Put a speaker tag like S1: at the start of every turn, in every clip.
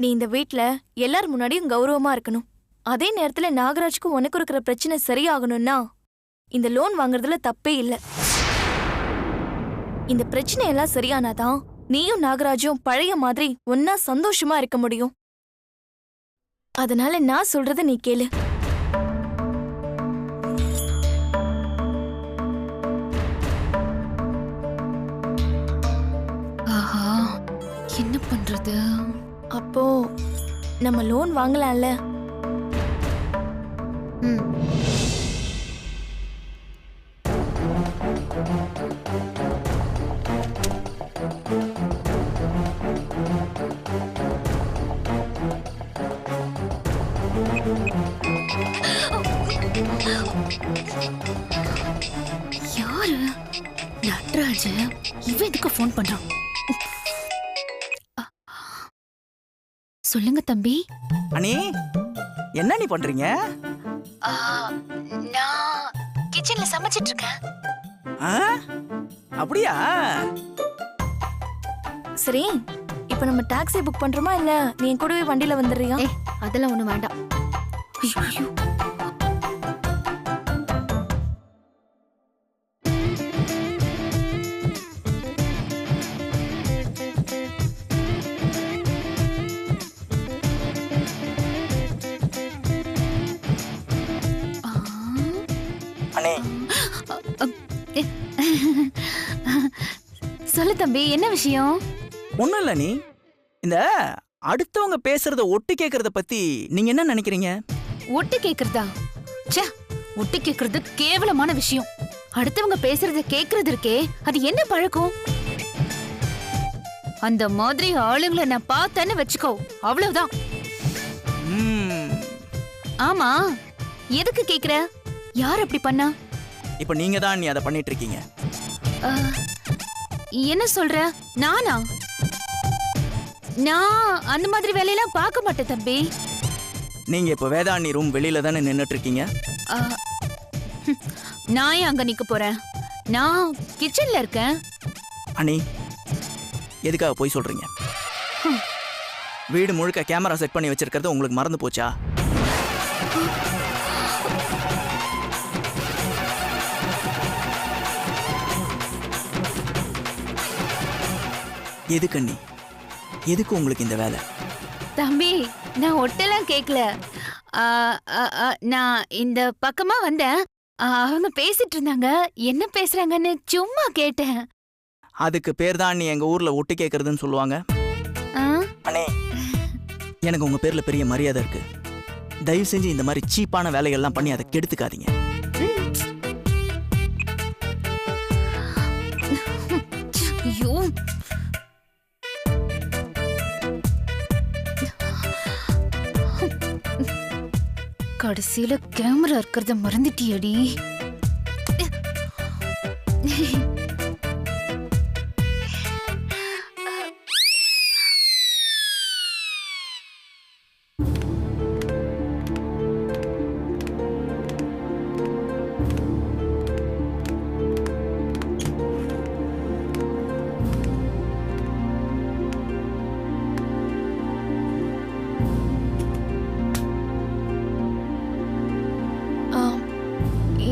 S1: நீ இந்த வீட்ல எல்லார் முன்னாடியும் கௌரவமா இருக்கணும். அதே நேரத்துல நாகராஜுக்கும் உனக்கு இருக்கிற பிரச்சனை சரியாகணும்னா இந்த லோன் வாங்குறதுல தப்பே இல்ல. இந்த பிரச்சனை எல்லாம் சரியானாதான் நீயும் நாகராஜும் பழைய மாதிரி ஒன்னா சந்தோஷமா இருக்க முடியும். அதனால நான் சொல்றத நீ கேளு.
S2: ஆஹா, என்ன பண்றது?
S1: அப்போ நம்ம லோன் வாங்கலாம்ல?
S2: யாரு? நட்ராஜ். இவன் எதுக்கு போன் பண்றான்? சொல்லுங்க தம்பி.
S3: அண்ணி, என்ன நீ பண்றீங்க?
S2: நான் கிச்சன்ல சமைச்சிட்டு இருக்கேன்.
S1: அப்படியா? சரி, இப்ப நம்ம டாக்ஸி புக் பண்றோமா இல்ல நீ என் கூடவே வண்டியில வந்துடுறியா?
S2: அதெல்லாம் ஒண்ணு வேண்டாம். ஐயோ, சொல்லு தம்பி, என்ன விஷயம்?
S3: ஒண்ணும் இல்ல. நீ இந்த அடுத்தவங்க பேசுறத ஒட்டு கேக்குறத பத்தி நீங்க என்ன நினைக்கிறீங்க?
S2: ஒட்டு கேக்குறதா? ச்சே, ஒட்டு கேக்குறது கேவலமான விஷயம். அடுத்தவங்க பேசுறத கேக்குறது இருக்கே, அது என்ன பழக்கம்? அந்த மாதிரி ஆளுங்களை நான் பார்த்தேன்னு வச்சுக்கோ, அவ்வளவுதான். ஆமா, எதுக்கு கேக்குற? யார் அப்படி பண்ணா?
S3: இப்ப நீங்க தான் நீ அதை பண்ணிட்டு இருக்கீங்க.
S2: என்ன சொல்ற? நானா? நான் அந்த மாதிரி வேலையெல்லாம் பார்க்க மாட்டேன் தம்பி.
S3: நீங்க இப்ப வேதாண்ணி ரூம் வெளியில தானே நின்னுட்டு இருக்கீங்க.
S2: நான் ஏன் அங்க நிக்க போறேன்? நான் கிச்சன்ல இருக்கேன்.
S3: அண்ணி, எதுக்காக போய் சொல்றீங்க? வீடு முழுக்க கேமரா செட் பண்ணி வச்சிருக்கிறது உங்களுக்கு மறந்து போச்சா? எதுக்கு அண்ணி? எதுக்கு உங்களுக்கு இந்த வேலை?
S2: தம்பி, நான் ஒட்டெல்லாம் கேட்கல. நான் இந்த பக்கமா வந்தேன். அவங்க பேசிட்டு இருந்தாங்க. என்ன பேசுறாங்கன்னு சும்மா கேட்டேன்.
S3: அதுக்கு பேர் தான் நீ எங்க ஊர்ல ஒட்டு கேக்குறதுன்னு சொல்லுவாங்க. அண்ணே, எனக்கு உங்க பேர்ல பெரிய மரியாதை இருக்கு. தயவு செஞ்சு இந்த மாதிரி சீப்பான வேலைகள்லாம் பண்ணி அதை கெடுத்துக்காதீங்க.
S2: ஐயோ, கடைசியில கேமரா இருக்கிறத மறந்துட்டியடி.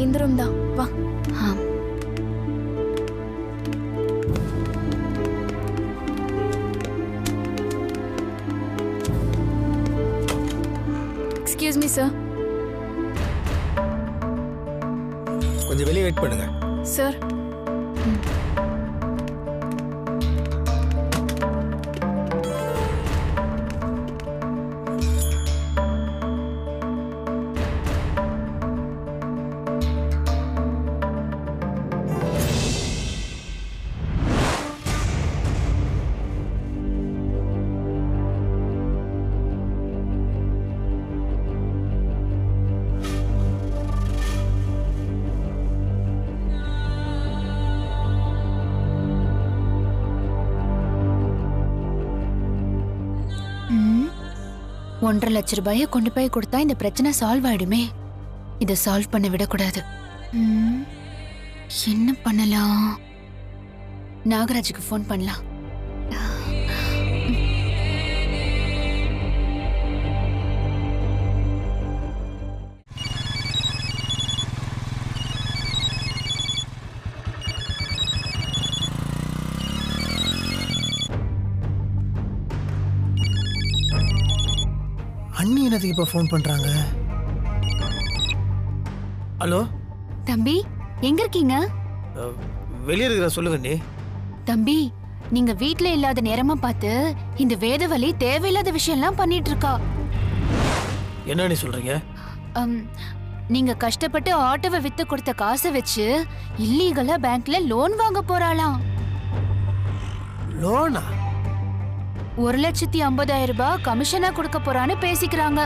S1: இந்த ரூம் தான், வா. Excuse me sir.
S4: கொஞ்சம் வெளியே வெயிட் பண்ணுங்க
S1: சார்.
S2: ₹1.5 லட்சம் கொண்டு போய் கொடுத்தா இந்த பிரச்சனை சால்வ் ஆயிடுமே. இதை சால்வ் பண்ண விடக்கூடாது. என்ன பண்ணலாம்? நாகராஜுக்கு ஃபோன் பண்ணலாம்.
S4: அண்ணி என்னதுக்கு இப்போ ஃபோன் பண்றாங்க? ஹலோ
S2: தம்பி எங்க இருக்கீங்க?
S4: வெளியே இருக்கிற சொல்லுங்க அண்ணி.
S2: தம்பி நீங்க வீட்ல இல்லாத நேரமா பார்த்து இந்த வேதவலி தேவையில்லாத விஷயம்லாம் பண்ணிட்டு இருக்கா.
S4: என்ன அண்ணி சொல்றீங்க?
S2: நீங்க கஷ்டப்பட்டு ஆட்டோவை வித்து கொடுத்த காசை வச்சு இல்லீகலா பேங்க்ல லோன் வாங்க போறாளாம்.
S4: லோனா?
S2: 1,50,000 ரூபாய் கமிஷனா கொடுக்க போறான்னு பேசிக்கிறாங்க.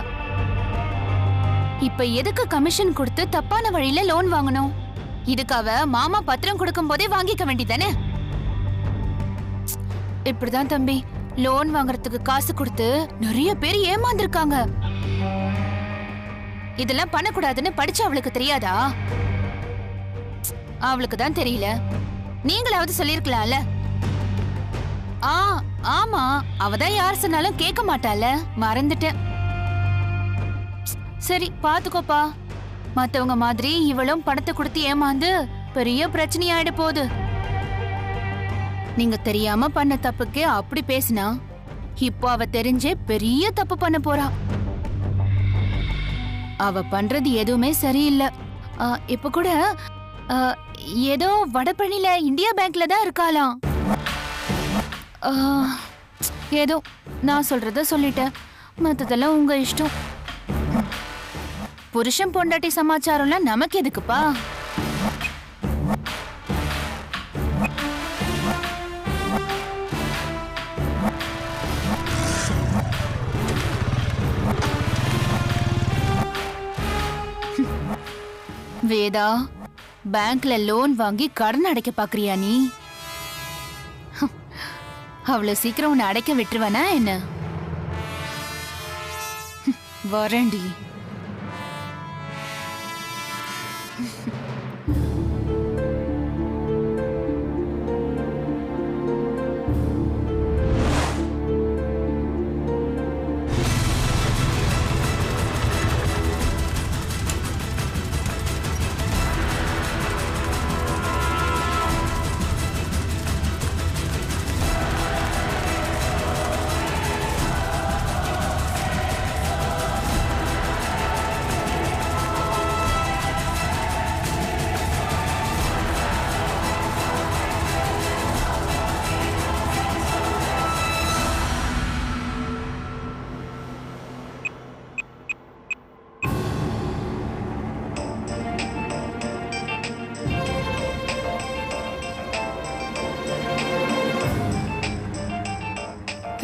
S2: இப்ப எதுக்கு கமிஷன் கொடுத்து தப்பான வழியில லோன் வாங்கணும்? இதுக்காக மாமா பத்திரம் கொடுக்கும் போதே வாங்கிக்க வேண்டியதானே? இப்படிதான் தம்பி லோன் வாங்குறதுக்கு காசு கொடுத்து நிறைய பேர் ஏமாந்துருக்காங்க. இதெல்லாம் பண்ணக்கூடாதுன்னு படிச்சு அவளுக்கு தெரியாதா? அவளுக்கு தான் தெரியல. நீங்களாவது சொல்லிருக்கலாம்ல. ஆமா அவதான் யார் சொன்னாலும் கேட்க மாட்டால. மறந்துட்டேன். சரி பாத்துக்கோப்பா. மத்தவங்க மாதிரி இவளும் பணத்தை கொடுத்து ஏமாந்து பெரிய பிரச்சனை ஆயிட போகுது. நீங்க தெரியாம பண்ண தப்புக்கு அப்படி பேசினா இப்போ அவ தெரிஞ்சே பெரிய தப்பு பண்ண போறா. அவ பண்றது எதுவுமே சரியில்லை. இப்ப கூட ஏதோ வடபழனில இந்தியா பேங்க்ல தான் இருக்காளாம். ஏதோ நான் சொல்றத சொல்லிட்டேன். மத்ததெல்லாம் உங்க இஷ்டம். புருஷன் பொண்டாட்டி சமாச்சாரம்லாம் நமக்கு எதுக்குப்பா? வேதா, பேங்க்ல லோன் வாங்கி கடன் அடைக்க பாக்குறியா நீ? அவ்வளவு சீக்கிரம் உன்னை அடைக்க விட்டுருவானா என்ன? வரேன்டி.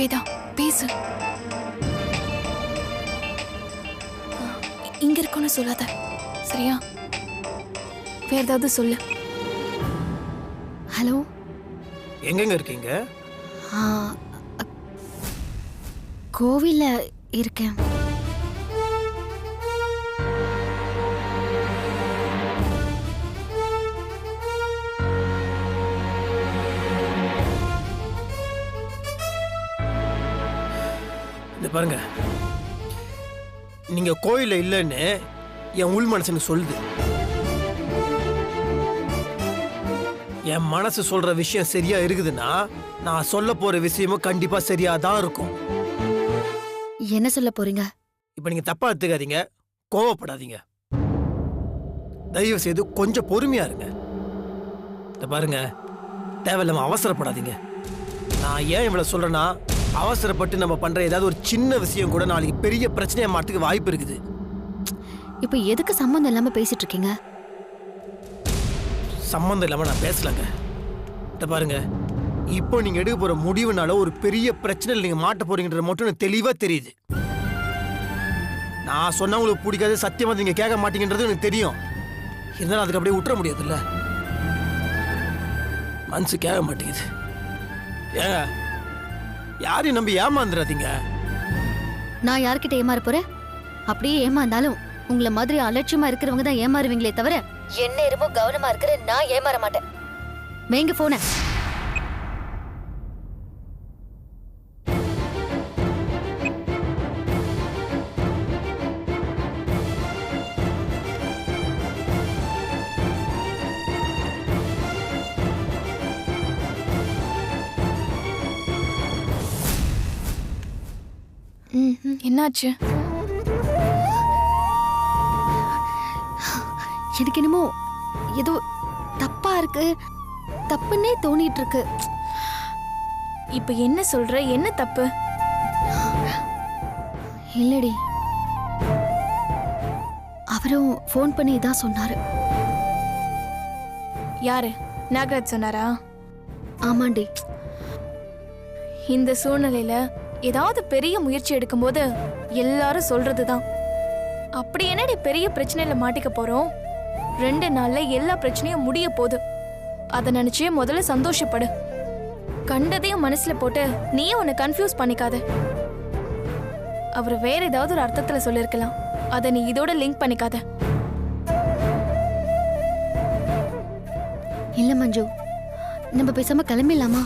S1: வேதா பேசு. இங்க இருக்கோன்னு சொல்லாத சரியா? வேற ஏதாவது சொல்லு. ஹலோ,
S4: எங்கெங்க இருக்கீங்க?
S1: கோவில்ல இருக்கேன்.
S4: பாருங்க, நீங்க கோயில்ல இல்லைன்னு என் உள் மனசுன்னு சொல்லுது. என் மனசு சொல்ற விஷயம் சரியா இருக்குதுன்னா நான் சொல்ல போற விஷயமும் கண்டிப்பா சரியா தான் இருக்கும்.
S1: என்ன சொல்ல போறீங்க?
S4: இப்ப நீங்க தப்பா எடுத்துக்காதீங்க, கோவப்படாதீங்க. தயவு செய்து கொஞ்சம் பொறுமையா இருங்க. பாருங்க, தேவையில்லாம அவசரப்படாதீங்க. நான் ஏன் இவ்வளவு சொல்றேன்னா, அவசரப்பட்டு நம்ம பண்ற ஏதாவது ஒரு சின்ன விஷயம் கூட நாளைக்கு பெரிய பிரச்சனையா மாறதுக்கு வாய்ப்பு இருக்குது.
S1: இப்ப எதுக்கு சம்பந்தம் இல்லாம பேசிட்டு இருக்கீங்க?
S4: சம்பந்தம் இல்லாம நான் பேசலங்க. பாருங்க, இப்போ நீங்க எடுக்க போற முடிவுனால ஒரு பெரிய பிரச்சனையில் நீங்க மாட்ட போறீங்கன்றது மட்டும் எனக்கு தெளிவா தெரியுது. நான் சொன்னா உங்களுக்கு பிடிக்காது, சத்தியமா நீங்க கேட்க மாட்டீங்கன்றது எனக்கு தெரியும். இருந்தாலும் அதுக்கு அப்படியே விட்டுற முடியாது இல்ல. மனசு கேட்க மாட்டேங்குது. ஏங்க, யாரையும் நம்பி ஏமாந்துடாதீங்க.
S1: நான் யார்கிட்ட ஏமாற போறேன்? அப்படியே ஏமாந்தாலும் உங்களை மாதிரி அலட்சியமா இருக்கிறவங்க தான் ஏமாறுவீங்களே தவிர என்ன இருமோ கவனமா இருக்கிற நான் ஏமாற மாட்டேன். வைங்க போன. என்னாச்சு? எனக்கு என்னமோ ஏதோ தப்பா இருக்கு, தப்புன்னே தோணிட்டு இருக்கு.
S5: இப்ப என்ன சொல்ற? என்ன தப்பு?
S1: இல்லடி, அவரும் ஃபோன் பண்ணி இதான் சொன்னாரு.
S5: யாரு? நாகராஜ் சொன்னாரா?
S1: ஆமாண்டி.
S5: இந்த சூழ்நிலையில ஏதாவது பெரிய முயற்சி எடுக்கும்போது எல்லாரும் சொல்றதுதான். அப்படி என்னடி பெரிய பிரச்சனையில மாட்டிக்க போறோம்? 2 நாள்ல எல்லா பிரச்சனையும் முடிய போகுது. அத நினைச்சே முதல்ல சந்தோஷப்படு. கண்டதையும் மனசுல போட்டு நீயே உன்னை கன்ஃபியூஸ் பண்ணிக்காத. அவர் வேற ஏதாவது ஒரு அர்த்தத்துல சொல்லிருக்கலாம். அத நீ இதோட லிங்க் பண்ணிக்காத.
S1: இல்ல மஞ்சு, நம்ம பேசாம கிளம்பிடலாமா?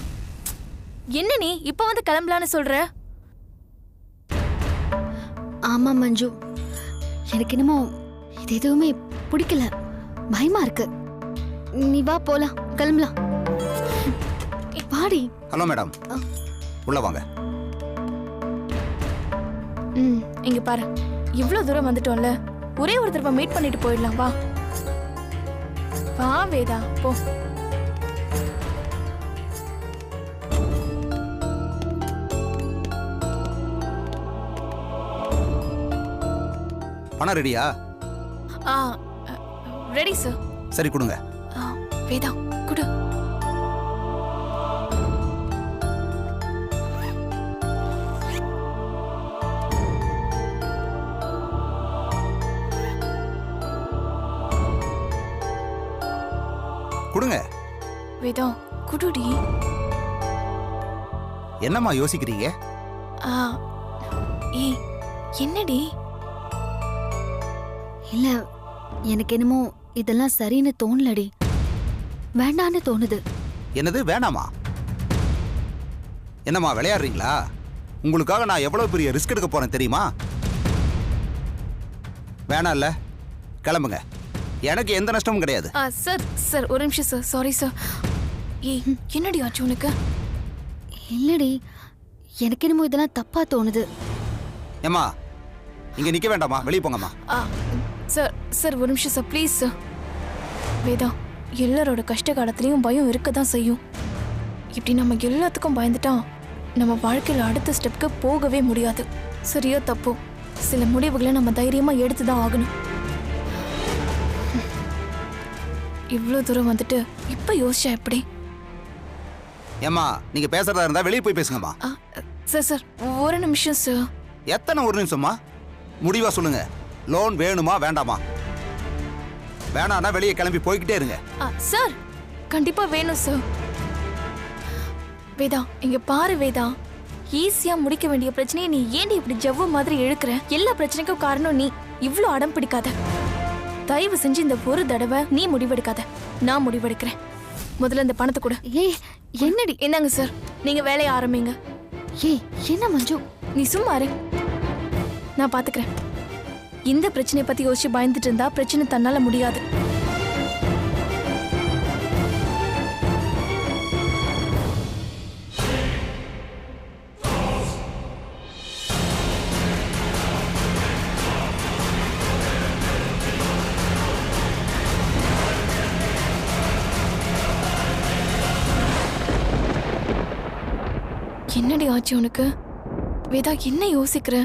S5: என்ன நீ இப்ப வந்து கிளம்பலான்னு சொல்ற?
S1: ஆமா மஞ்சு, எனக்கு என்னமோ இது எதுவுமே பிடிக்கல, பயமா இருக்கு. நீ வா போலாம், கிளம்பலாம். வாடி.
S6: ஹலோ மேடம், உள்ள வாங்க.
S5: இங்க பாரு, இவ்வளவு தூரம் வந்துட்டோம்ல, ஒரே ஒரு தடவை மீட் பண்ணிட்டு போயிடலாம். வா வா வேதா, போ.
S6: பணம் ரெடியா?
S5: Ready sir.
S6: சரி கொடுங்க.
S5: வேதா குடு.
S6: கொடுங்க.
S5: வேதா குடுடி.
S6: என்னம்மா யோசிக்கிறீங்க?
S5: ஏய் என்னடி?
S1: இல்ல, எனக்கு என்னமோ இதெல்லாம் சரின்னு தோணலடி, வேண்டான்னு தோணுது.
S6: என்னது வேணாமா? என்னம்மா விளையாடுறீங்களா? உங்களுக்காக நான் எவ்வளவு பெரிய ரிஸ்க் எடுக்க போறேன் தெரியுமா? வேணாம் இல்ல, கிளம்புங்க. எனக்கு எந்த நஷ்டமும் கிடையாது.
S5: சார் சார் ஒரு நிமிஷம் சார். Sorry sir. ஏய் என்னடி ஆச்சு உனக்கு?
S1: இல்லடி, எனக்கு என்னமோ இதெல்லாம் தப்பா தோணுது.
S6: ஏம்மா இங்க நிக்க வேண்டாமா, வெளியே போங்கம்மா.
S5: சார் சார் ஒரு நிமிஷம் சார், ப்ளீஸ் சார். வேதா, எல்லாரோட கஷ்ட காலத்துலயும் பயம் இருக்க தான் செய்யும். இப்படி நம்ம எல்லாத்துக்கும் பயந்துட்டா நம்ம வாழ்க்கையில அடுத்த ஸ்டெப்க்கு போகவே முடியாது. சரியோ தப்போ, சில முடிவுகளை நம்ம தைரியமா எடுத்து தான் ஆகணும். இவ்வளோ தூரம் வந்துட்டு இப்ப யோசிச்சா எப்படி?
S6: ஏம்மா நீங்க பேசுறதா இருந்தா வெளியே போய் பேசுங்கம்மா.
S5: சார் சார் ஒரு நிமிஷம் சார்.
S6: எத்தனை ஒரு நிமிஷமா? முடிவா சொல்லுங்க. லோன் வேணுமா வேண்டாமா? வேணானா வெளியே கிளம்பி போய்கிட்டே இருங்க.
S5: சார் கண்டிப்பா வேணும் சார். வேதா இங்க பாரு வேதா, ஈஸியா முடிக்க வேண்டிய பிரச்சனையை நீ ஏன்டி இப்படி ஜவ்வு மாதிரி இழுக்கிற? எல்லா பிரச்சனைக்கும் காரணம் நீ. இவ்ளோ அடம் பிடிக்காத. தயவு செஞ்சு இந்த ஒரு தடவை நீ முடிவெடுக்காத, நான் முடிவெடுக்கிறேன். முதல்ல இந்த பணத்தை கொடு.
S1: ஏய் என்னடி?
S5: என்னங்க சார், நீங்க வேலையை ஆரம்பிங்க.
S1: ஏய் என்ன மஞ்சு,
S5: நீ சும்மா இரு, நான் பாத்துக்கிறேன். இந்த பிரச்சனையை பத்தி யோசிச்சு பயந்துட்டு இருந்தா பிரச்சனை தன்னால முடியாது. என்னடி ஆச்சு உனக்கு? வேதா என்ன யோசிக்கிற?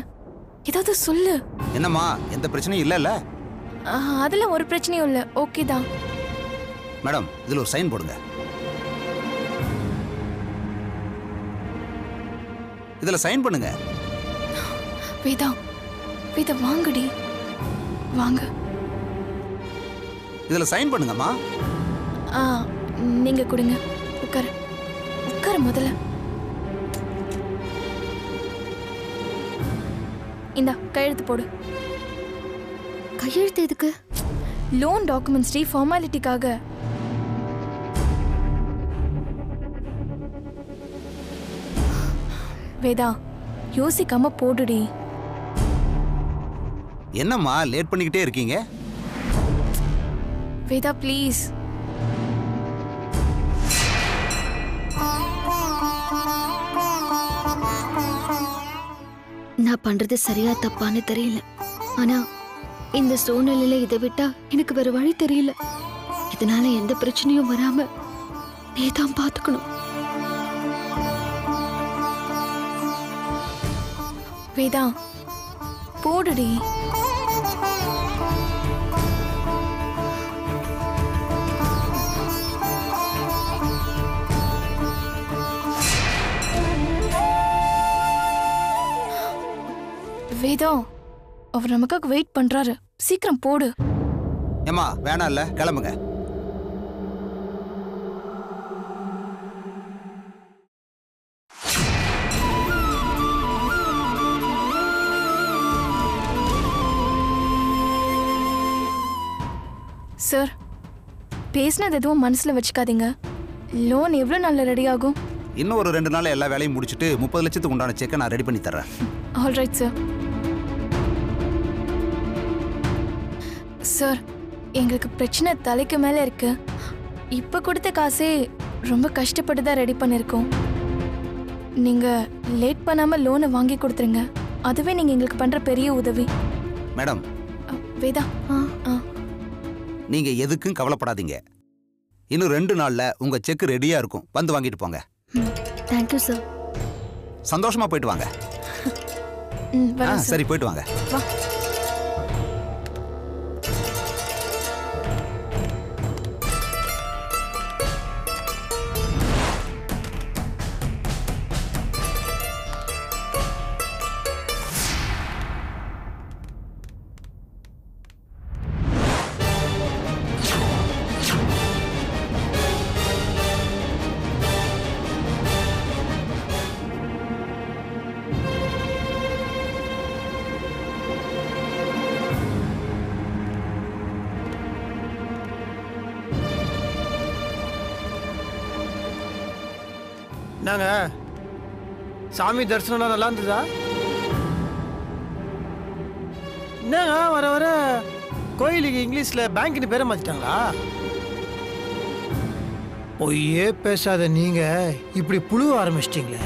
S5: ஏதாவது சொல்லு.
S6: என்னம்மா எந்த பிரச்சனையும் இல்ல?
S5: அதெல்லாம் ஒரு பிரச்சனையும் இல்ல, ஓகே தான்.
S6: மேடம் இதுல ஒரு சைன் போடுங்க. இதுல சைன் பண்ணுங்க.
S5: வேதா வேதா வாங்கடி, வாங்க.
S6: இதுல சைன் பண்ணுங்கம்மா.
S5: நீங்க கொடுங்க. உட்காரு உட்காரு முதல்ல. இந்தா கையெழுத்து போடு.
S1: கையெழுத்து எதுக்கு?
S5: லோன் டாக்குமெண்ட்ஸ் டி, ஃபார்மாலிட்டிக்காக. வேதா யோசிக்காம போடுடி.
S6: என்னம்மா லேட் பண்ணிக்கிட்டே இருக்கீங்க?
S5: வேதா ப்ளீஸ்.
S1: நான் பண்றது சரியா தப்பான்னு தெரியல, ஆனா இந்த சூழ்நிலையில இதை விட்டா எனக்கு வேற வழி தெரியல. இதனால எந்த பிரச்சனையும் வராம நீ தான் பாத்துக்கணும்.
S5: வேதா போடுடி. வேதா அவர் நமக்காக வெயிட் பண்றாரு, சீக்கிரம் போடு.
S6: ஏமா வேணாம் இல்ல, கிளம்புங்க.
S5: சார், பேசினது எதுவும் மனசுல வச்சுக்காதீங்க. லோன் எவ்வளவு நாள்ல ரெடி ஆகும்?
S6: இன்னும் ஒரு 2 நாள் எல்லா வேலையும் முடிச்சுட்டு 30 லட்சத்துக்கு உண்டான செக்கை நான் ரெடி பண்ணி தர்றேன்.
S5: Alright sir. சார், எங்களுக்கு பிரச்சனை தலைக்கு மேல இருக்கு. இப்ப கொடுத்த காசே ரொம்ப கஷ்டப்பட்டு தான் ரெடி பண்ணிருக்கோம். நீங்க லேட் பண்ணாம லோனை வாங்கி கொடுத்துருங்க. அதுவே நீங்க எங்களுக்கு பண்ற பெரிய உதவி.
S6: மேடம்,
S5: வேதா,
S6: நீங்க எதுக்கும் கவலைப்படாதீங்க. இன்னும் 2 நாள்ல உங்க செக் ரெடியா இருக்கும். வந்து வாங்கிட்டு போங்க.
S1: Thank you sir.
S6: சந்தோஷமா போயிட்டு வாங்க. சரி, போயிட்டு வாங்க.
S5: வா.
S4: நாங்க சாமி தரிசனம்லாம் நல்லா இருந்ததா? என்னங்க வர வர கோயிலுக்கு இங்கிலீஷ்ல பேங்க்னு பேரை மாத்திட்டாங்களா? பொய்யே பேசாத நீங்க இப்படி புழுவ ஆரம்பிச்சிட்டீங்களே.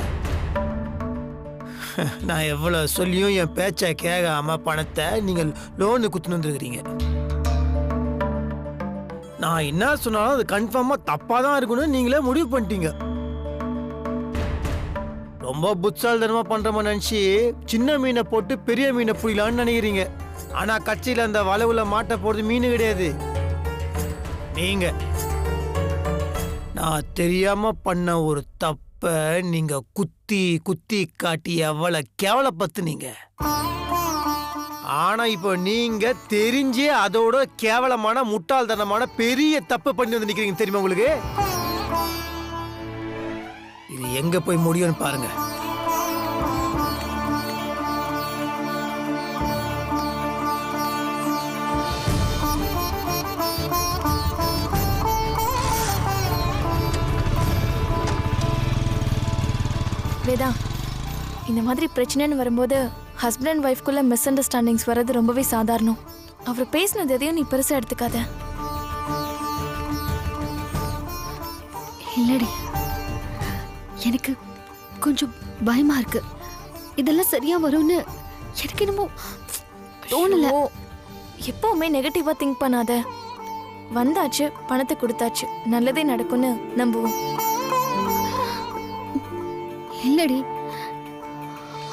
S4: நான் எவ்வளவு சொல்லியும் என் பேச்சை கேட்காம பணத்தை நீங்கள் லோனு குத்துன்னு வந்துருக்கிறீங்க. நான் என்ன சொன்னாலும் அது கன்ஃபார்மா தப்பா தான் இருக்கணும்னு நீங்களே முடிவு பண்ணிட்டீங்க. ரொம்ப புத்தால்தனமா பண்றோமா நினைச்சு சின்ன மீனை போட்டு பெரிய மீனை புரியலான்னு நினைக்கிறீங்க. ஆனா கட்சியில அந்த வளவுல மாட்ட போறது மீன் கிடையாது, நீங்க. நான் தெரியாம பண்ண ஒரு தப்ப நீங்க குத்தி குத்தி காட்டி எவ்வளவு கேவலப்பத்துனீங்க. ஆனா இப்போ நீங்க தெரிஞ்சே அதோட கேவலமான முட்டாள்தனமான பெரிய தப்பு பண்ணி வந்து நிக்கிறீங்க. தெரியுமா உங்களுக்கு? இது எங்க போய் முடியும்னு பாருங்க.
S5: வேதா, இந்த மாதிரி பிரச்சனைன்னு வரும்போது ஹஸ்பண்ட் அண்ட் ஒய்ஃப்குள்ள மிஸ் அண்டர்ஸ்டாண்டிங்ஸ் வர்றது ரொம்பவே சாதாரணம். அவர் பேசினது எதையும் நீ பெருசா எடுத்துக்காத.
S1: இல்லடி, எனக்கு கொஞ்சம் பயமா இருக்கு. இதெல்லாம் சரியா வரும்னு எனக்கு என்னமோ தோணல.
S5: எப்பவுமே நெகட்டிவா திங்க் பண்ணாத. வந்தாச்சு, பணத்தை கொடுத்தாச்சு, நல்லதே நடக்கும்னு நம்புவோம்.
S1: இல்லடி,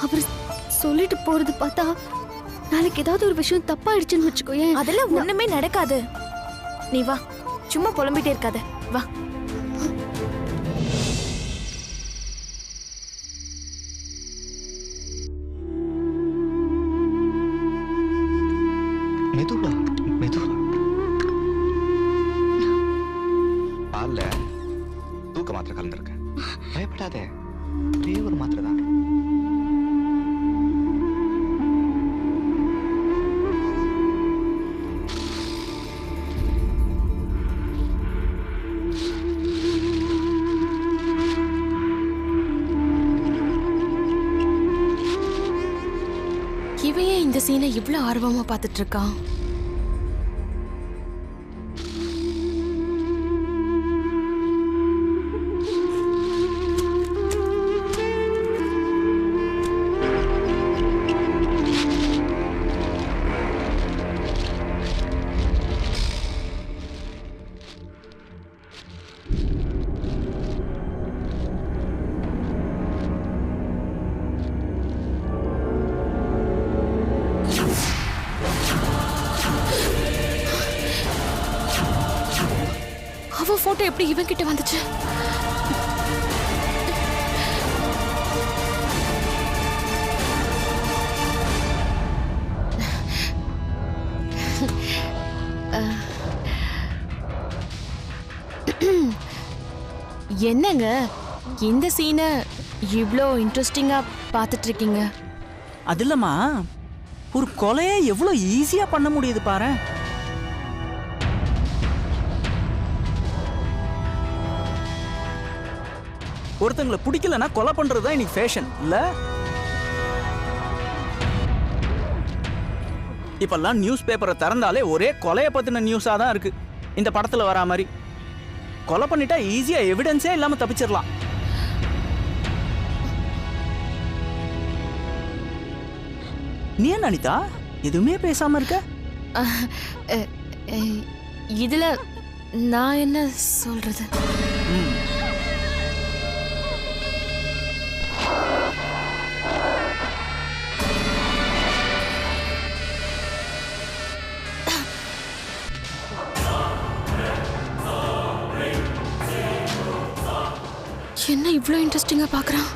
S1: அவர் சொல்லிட்டு போறது பார்த்தா நாளைக்கு ஏதாவது ஒரு விஷயம் தப்பாயிடுச்சுன்னு வச்சுக்கோயேன்.
S5: அதெல்லாம் ஒண்ணுமே நடக்காது. நீ வா, சும்மா புலம்பிட்டே இருக்காத, வா.
S7: மெதுவா மெதுவா. பால்ல தூக்க மாத்திரை கலந்துருக்க, பயப்படாதே. ஒரே ஒரு மாத்திரை தான்.
S2: இவையே இந்த சீனை இவ்வளவு ஆர்வமா பார்த்துட்டு இருக்கான்.
S5: மட்டும் எப்படி இவன் கிட்ட வந்துச்சு?
S2: என்னங்க இந்த சீனை இவ்ளோ இன்ட்ரெஸ்டிங்கா பார்த்துட்டு இருக்கீங்க?
S3: அது இல்லம்மா, ஒரு கொலையை எவ்வளோ ஈஸியா பண்ண முடியுது பாரு. ஒருத்தங்களை பிடிக்கலன்னா கொலை பண்றது தான் இன்னைக்கு ஃபேஷன் இல்ல? இப்பெல்லாம் நியூஸ் பேப்பரை திறந்தாலே ஒரே கொலையை பத்தின நியூஸா தான் இருக்கு. இந்த படத்துல வரா மாதிரி கொலை பண்ணிட்டா ஈஸியா எவிடன்ஸே இல்லாம தப்பிச்சிடலாம். நீ என்ன அனிதா எதுவுமே பேசாம இருக்க?
S2: இதுல நான் என்ன சொல்றது?
S5: என்ன இவ்ளோ இன்ட்ரெஸ்டிங்கா பாக்குறான்?